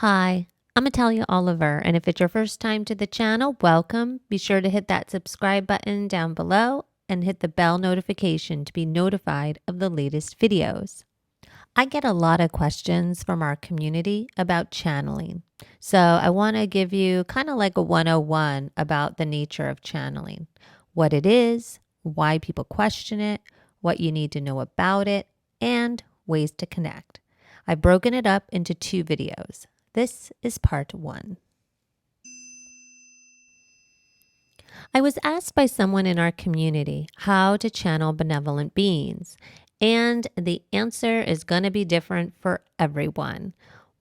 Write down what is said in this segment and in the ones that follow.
Hi, I'm Italia Oliver, and if it's your first time to the channel, welcome. Be sure to hit that subscribe button down below and hit the bell notification to be notified of the latest videos. I get a lot of questions from our community about channeling. So I want to give you kind of like a 101 about the nature of channeling, what it is, why people question it, what you need to know about it, and ways to connect. I've broken it up into 2 videos. This is part 1. I was asked by someone in our community how to channel benevolent beings, and the answer is going to be different for everyone.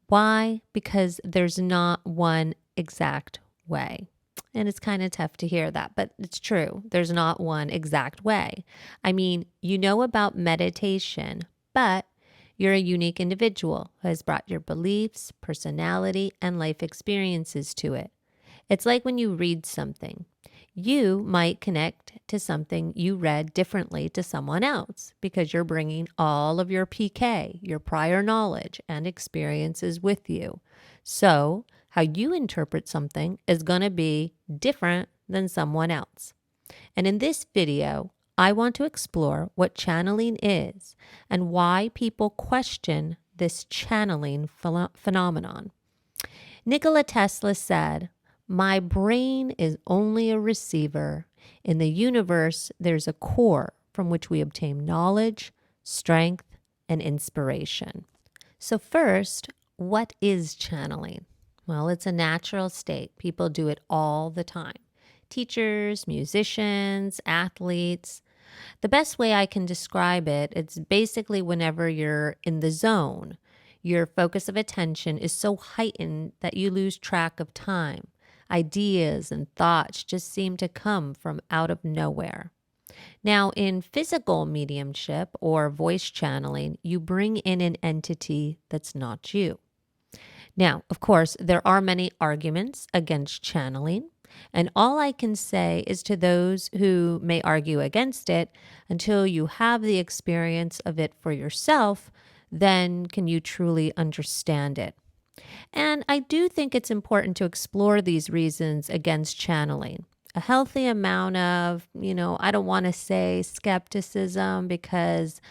Why? Because there's not one exact way. And it's kind of tough to hear that, but it's true. There's not one exact way. I mean, you know about meditation, but you're a unique individual who has brought your beliefs, personality, and life experiences to it. It's like when you read something. You might connect to something you read differently to someone else because you're bringing all of your PK, your prior knowledge and experiences with you. So, how you interpret something is going to be different than someone else. And in this video, I want to explore what channeling is and why people question this channeling phenomenon. Nikola Tesla said, "My brain is only a receiver. In the universe, there's a core from which we obtain knowledge, strength, and inspiration." So first, what is channeling? Well, it's a natural state. People do it all the time. Teachers, musicians, athletes. The best way I can describe it, it's basically whenever you're in the zone. Your focus of attention is so heightened that you lose track of time. Ideas and thoughts just seem to come from out of nowhere. Now, in physical mediumship or voice channeling, you bring in an entity that's not you. Now, of course, there are many arguments against channeling, and all I can say is to those who may argue against it, until you have the experience of it for yourself, then can you truly understand it. And I do think it's important to explore these reasons against channeling. A healthy amount of, I don't want to say skepticism because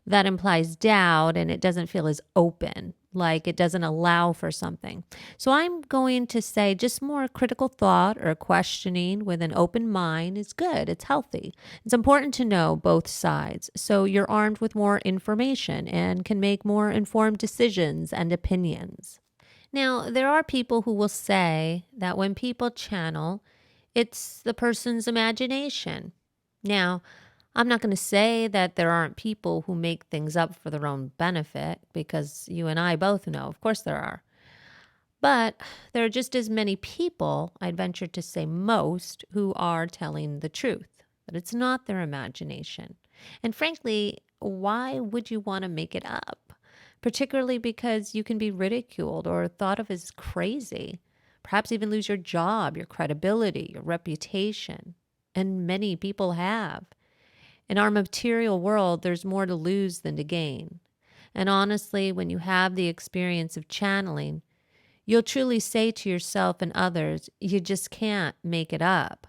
that implies doubt and it doesn't feel as open, like it doesn't allow for something. So I'm going to say just more critical thought or questioning with an open mind is good. It's healthy. It's important to know both sides so you're armed with more information and can make more informed decisions and opinions. Now, there are people who will say that when people channel, it's the person's imagination. Now, I'm not going to say that there aren't people who make things up for their own benefit, because you and I both know, of course there are. But there are just as many people, I'd venture to say most, who are telling the truth, that it's not their imagination. And frankly, why would you want to make it up? Particularly because you can be ridiculed or thought of as crazy, perhaps even lose your job, your credibility, your reputation. And many people have. In our material world, there's more to lose than to gain. And honestly, when you have the experience of channeling, you'll truly say to yourself and others, you just can't make it up.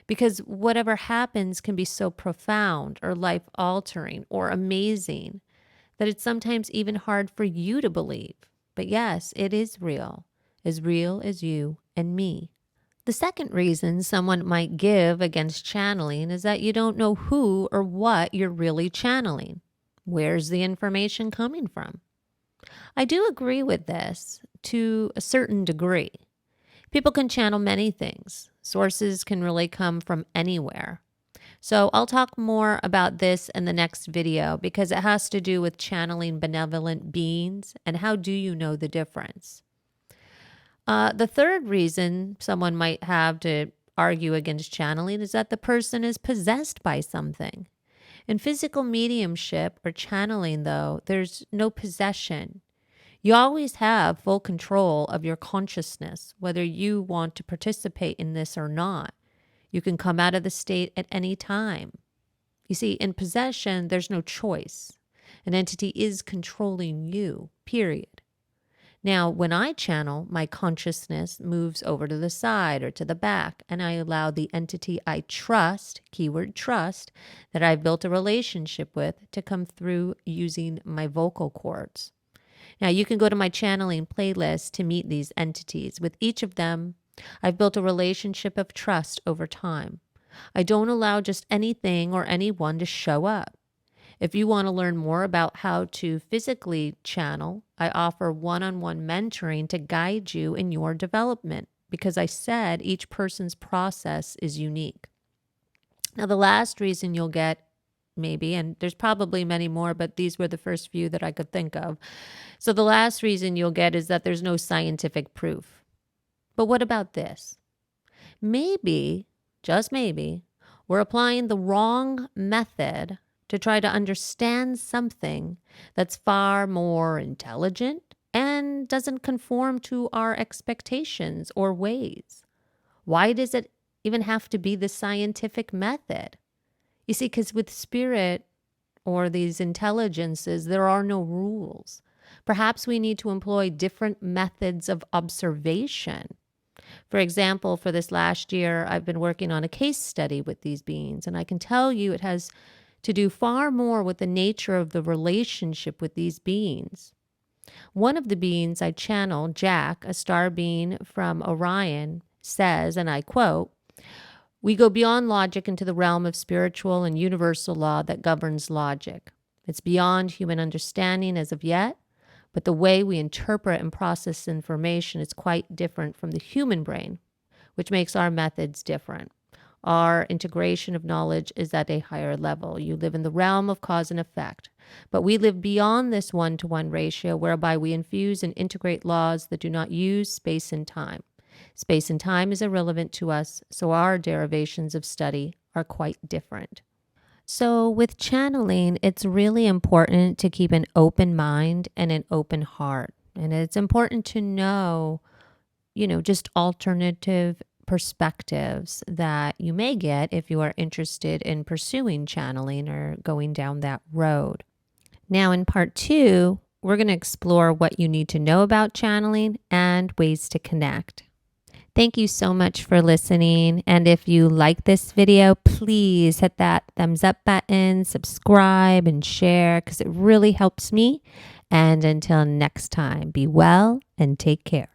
Because whatever happens can be so profound or life-altering or amazing that it's sometimes even hard for you to believe. But yes, it is real as you and me. The second reason someone might give against channeling is that you don't know who or what you're really channeling. Where's the information coming from? I do agree with this to a certain degree. People can channel many things. Sources can really come from anywhere. So I'll talk more about this in the next video because it has to do with channeling benevolent beings and how do you know the difference. The third reason someone might have to argue against channeling is that the person is possessed by something. In physical mediumship or channeling, though, there's no possession. You always have full control of your consciousness, whether you want to participate in this or not. You can come out of the state at any time. You see, in possession, there's no choice. An entity is controlling you, period. Now, when I channel, my consciousness moves over to the side or to the back, and I allow the entity I trust, keyword trust, that I've built a relationship with to come through using my vocal cords. Now, you can go to my channeling playlist to meet these entities. With each of them, I've built a relationship of trust over time. I don't allow just anything or anyone to show up. If you want to learn more about how to physically channel, I offer one-on-one mentoring to guide you in your development because I said each person's process is unique. Now, the last reason you'll get maybe, and there's probably many more, but these were the first few that I could think of. So the last reason you'll get is that there's no scientific proof. But what about this? Maybe, just maybe, we're applying the wrong method to try to understand something that's far more intelligent and doesn't conform to our expectations or ways. Why does it even have to be the scientific method? You see, because with spirit or these intelligences, there are no rules. Perhaps we need to employ different methods of observation. For example, for this last year, I've been working on a case study with these beings, and I can tell you it has to do far more with the nature of the relationship with these beings. One of the beings I channel, Jack, a star being from Orion, says, and I quote, "We go beyond logic into the realm of spiritual and universal law that governs logic. It's beyond human understanding as of yet, but the way we interpret and process information is quite different from the human brain, which makes our methods different. Our integration of knowledge is at a higher level. You live in the realm of cause and effect, but we live beyond this one-to-one ratio whereby we infuse and integrate laws that do not use space and time. Space and time is irrelevant to us, so our derivations of study are quite different." So with channeling, it's really important to keep an open mind and an open heart. And it's important to know, just alternative perspectives that you may get if you are interested in pursuing channeling or going down that road. Now, in part 2, we're going to explore what you need to know about channeling and ways to connect. Thank you so much for listening. And if you like this video, please hit that thumbs up button, subscribe, and share because it really helps me. And until next time, be well and take care.